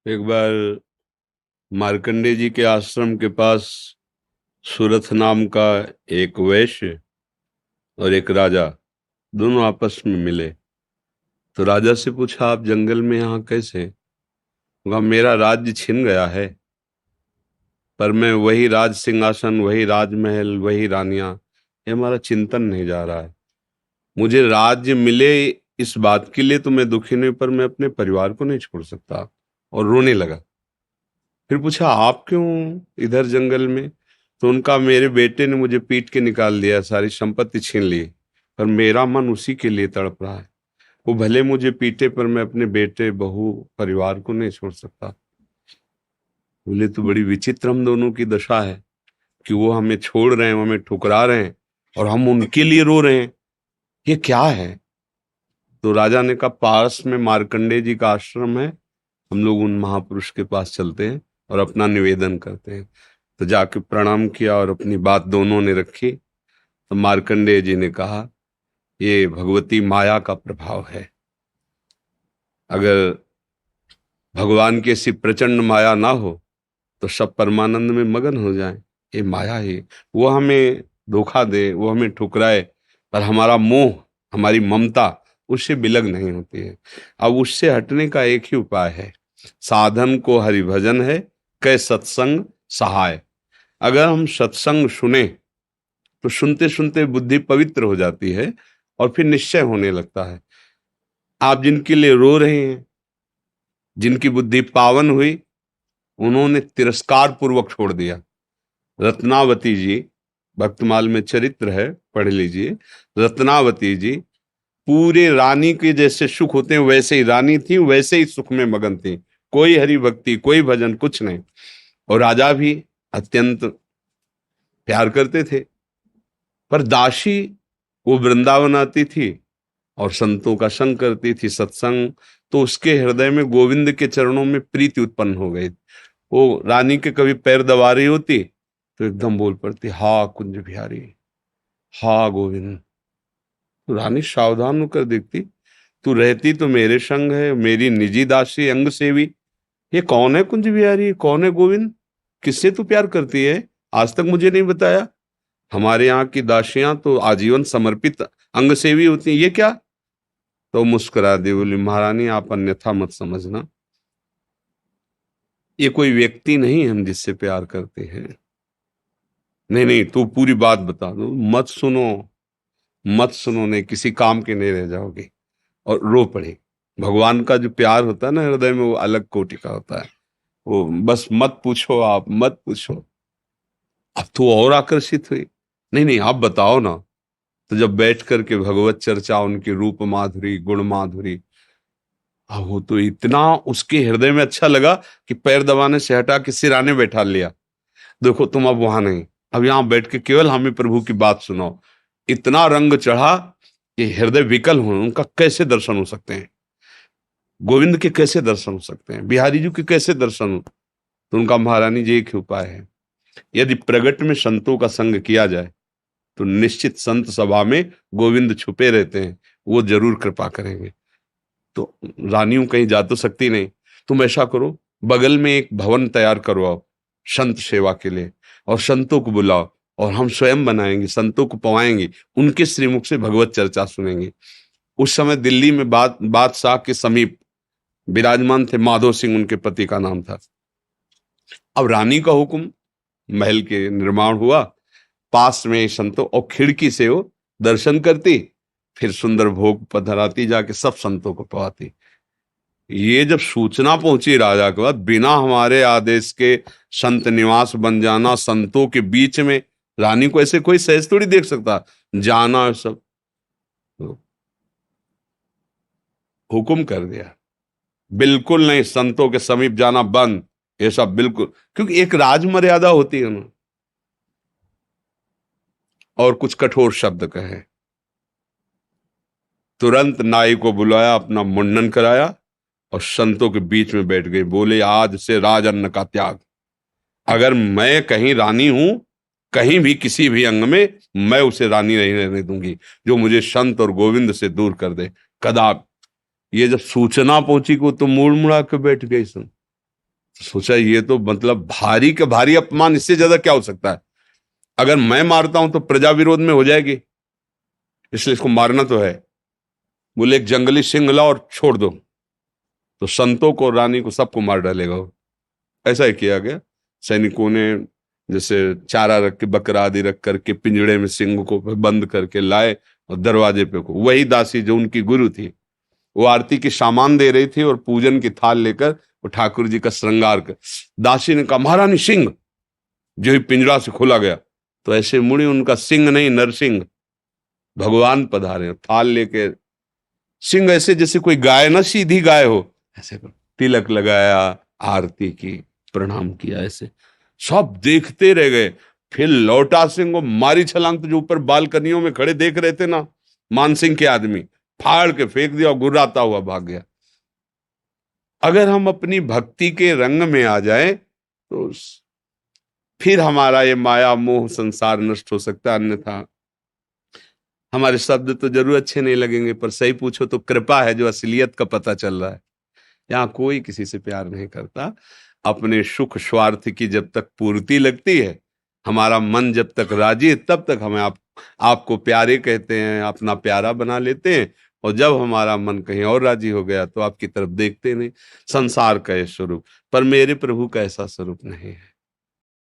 एक बार मार्कंडे जी के आश्रम के पास सुरथ नाम का एक वैश्य और एक राजा दोनों आपस में मिले। तो राजा से पूछा, आप जंगल में यहाँ कैसे? कहा, मेरा राज्य छिन गया है, पर मैं वही राज सिंहासन, वही राजमहल, वही रानियां, ये हमारा चिंतन नहीं जा रहा है। मुझे राज्य मिले इस बात के लिए तो मैं दुखी नहीं, पर मैं अपने परिवार को नहीं छोड़ सकता। और रोने लगा। फिर पूछा, आप क्यों इधर जंगल में? तो उनका, मेरे बेटे ने मुझे पीट के निकाल दिया, सारी संपत्ति छीन ली, पर मेरा मन उसी के लिए तड़प रहा है। वो भले मुझे पीटे, पर मैं अपने बेटे, बहू, परिवार को नहीं छोड़ सकता। बोले, तो बड़ी विचित्र हम दोनों की दशा है कि वो हमें छोड़ रहे हैं, वो हमें ठुकरा रहे हैं, और हम उनके लिए रो रहे हैं। ये क्या है? तो राजा ने कहा, पास में मार्कंडे जी का आश्रम है, हम लोग उन महापुरुष के पास चलते हैं और अपना निवेदन करते हैं। तो जाके प्रणाम किया और अपनी बात दोनों ने रखी। तो मार्कंडेय जी ने कहा, ये भगवती माया का प्रभाव है। अगर भगवान की ऐसी प्रचंड माया ना हो तो सब परमानंद में मगन हो जाएं। ये माया ही, वो हमें धोखा दे, वो हमें ठुकराए, पर हमारा मोह, हमारी ममता उससे बिलग नहीं होती है। अब उससे हटने का एक ही उपाय है, साधन को हरिभजन है, कै सत्संग सहाय। अगर हम सत्संग सुने तो सुनते सुनते बुद्धि पवित्र हो जाती है और फिर निश्चय होने लगता है। आप जिनके लिए रो रहे हैं, जिनकी बुद्धि पावन हुई, उन्होंने तिरस्कार पूर्वक छोड़ दिया। रत्नावती जी, भक्तमाल में चरित्र है, पढ़ लीजिए। रत्नावती जी पूरे रानी के जैसे सुख होते हैं वैसे ही रानी थी, वैसे ही सुख में मगन थी। कोई हरि भक्ति, कोई भजन, कुछ नहीं। और राजा भी अत्यंत प्यार करते थे। पर दासी, वो वृंदावन आती थी और संतों का संग करती थी, सत्संग। तो उसके हृदय में गोविंद के चरणों में प्रीति उत्पन्न हो गई। वो रानी के कभी पैर दबा रही होती तो एकदम बोल पड़ती, हा कुंज बिहारी, हा गोविंद। तो रानी सावधान होकर देखती, तू रहती तो मेरे संग है, मेरी निजी दासी, अंग सेवी। ये कौन है कुंज बिहारी, कौन है गोविंद? किससे तू प्यार करती है? आज तक मुझे नहीं बताया। हमारे यहाँ की दासियां तो आजीवन समर्पित अंग सेवी होती हैं, ये क्या? तो मुस्कुरा दी, बोली, महारानी आप अन्यथा मत समझना, ये कोई व्यक्ति नहीं हम जिससे प्यार करते हैं। नहीं नहीं, तू पूरी बात बता दो, मत सुनो, मत सुनो, नहीं किसी काम के नहीं रह जाओगे। और रो पड़े। भगवान का जो प्यार होता है ना हृदय में, वो अलग कोटि का होता है। वो बस मत पूछो, आप मत पूछो। अब तो और आकर्षित हुई, नहीं नहीं आप बताओ ना। तो जब बैठ करके भगवत चर्चा, उनकी रूप माधुरी, गुण माधुरी, अब वो तो इतना उसके हृदय में अच्छा लगा कि पैर दबाने से हटा के सिराने बैठा लिया। देखो तुम अब वहां नहीं, अब यहां बैठ के केवल हमें प्रभु की बात सुनाओ। इतना रंग चढ़ा कि हृदय विकल हो, उनका कैसे दर्शन हो सकते हैं? गोविंद के कैसे दर्शन हो सकते हैं? बिहारी जी के कैसे दर्शन हो? तो उनका, महारानी जी एक ही उपाय है, यदि प्रगट में संतों का संग किया जाए तो निश्चित संत सभा में गोविंद छुपे रहते हैं, वो जरूर कृपा करेंगे। तो रानियों कहीं जा तो सकती नहीं, तुम ऐसा करो, बगल में एक भवन तैयार करवाओ संत सेवा के लिए, और संतों को बुलाओ, और हम स्वयं बनाएंगे, संतों को पवाएंगे, उनके श्रीमुख से भगवत चर्चा सुनेंगे। उस समय दिल्ली में बादशाह के समीप विराजमान थे माधो सिंह, उनके पति का नाम था। अब रानी का हुक्म, महल के निर्माण हुआ, पास में संतों, और खिड़की से वो दर्शन करती, फिर सुंदर भोग पधराती, जाके सब संतों को पवाती। ये जब सूचना पहुंची राजा के बाद, बिना हमारे आदेश के संत निवास बन जाना, संतों के बीच में, रानी को ऐसे कोई सहज थोड़ी देख सकता, जाना सब। तो हुक्म कर दिया, बिल्कुल नहीं, संतों के समीप जाना बंद, ये सब बिल्कुल, क्योंकि एक राज मर्यादा होती है ना। और कुछ कठोर शब्द कहे। तुरंत नाई को बुलाया, अपना मुंडन कराया और संतों के बीच में बैठ गई। बोले, आज से राज अन्न का त्याग। अगर मैं कहीं रानी हूं, कहीं भी किसी भी अंग में, मैं उसे रानी नहीं रहने दूंगी जो मुझे संत और गोविंद से दूर कर दे, कदाप। ये जब सूचना पहुंची को तो मुड़ मुड़ा के बैठ गई सुन। सोचा ये तो मतलब भारी का भारी अपमान, इससे ज्यादा क्या हो सकता है। अगर मैं मारता हूं तो प्रजा विरोध में हो जाएगी, इसलिए इसको मारना तो है। बोले एक जंगली सिंह लाओ और छोड़ दो, तो संतों को, रानी को, सबको मार डालेगा वो। ऐसा ही किया गया। सैनिकों ने जैसे चारा रख के, बकरा आदि रख करके पिंजड़े में सिंह को बंद करके लाए और दरवाजे पे को, वही दासी जो उनकी गुरु थी, वो आरती की सामान दे रही थी और पूजन की थाल लेकर वो ठाकुर जी का श्रृंगार कर। दासी ने कहा महारानी सिंह, जो ही पिंजरा से खोला गया तो ऐसे मुड़ी, उनका सिंह नहीं नरसिंह, भगवान पधारे, थाल लेके। सिंह ऐसे जैसे कोई गाय ना, सीधी गाय हो, ऐसे कर तिलक लगाया, आरती की, प्रणाम किया, ऐसे सब देखते रह गए। फिर लौटा सिंह को मारी छलांग, तो जो ऊपर बालकनियों में खड़े देख रहे थे ना मान सिंह के आदमी, फाड़ के फेंक दिया और गुर्राता हुआ भाग गया। अगर हम अपनी भक्ति के रंग में आ जाए तो फिर हमारा ये माया मोह संसार नष्ट हो सकता है, अन्यथा हमारे शब्द तो जरूर अच्छे नहीं लगेंगे, पर सही पूछो तो कृपा है जो असलियत का पता चल रहा है। यहाँ कोई किसी से प्यार नहीं करता। अपने सुख स्वार्थ की जब तक पूर्ति लगती है, हमारा मन जब तक राजी है, तब तक हमें आपको प्यारे कहते हैं, अपना प्यारा बना लेते हैं। और जब हमारा मन कहीं और राजी हो गया तो आपकी तरफ देखते नहीं। संसार का ये स्वरूप, पर मेरे प्रभु का ऐसा स्वरूप नहीं है।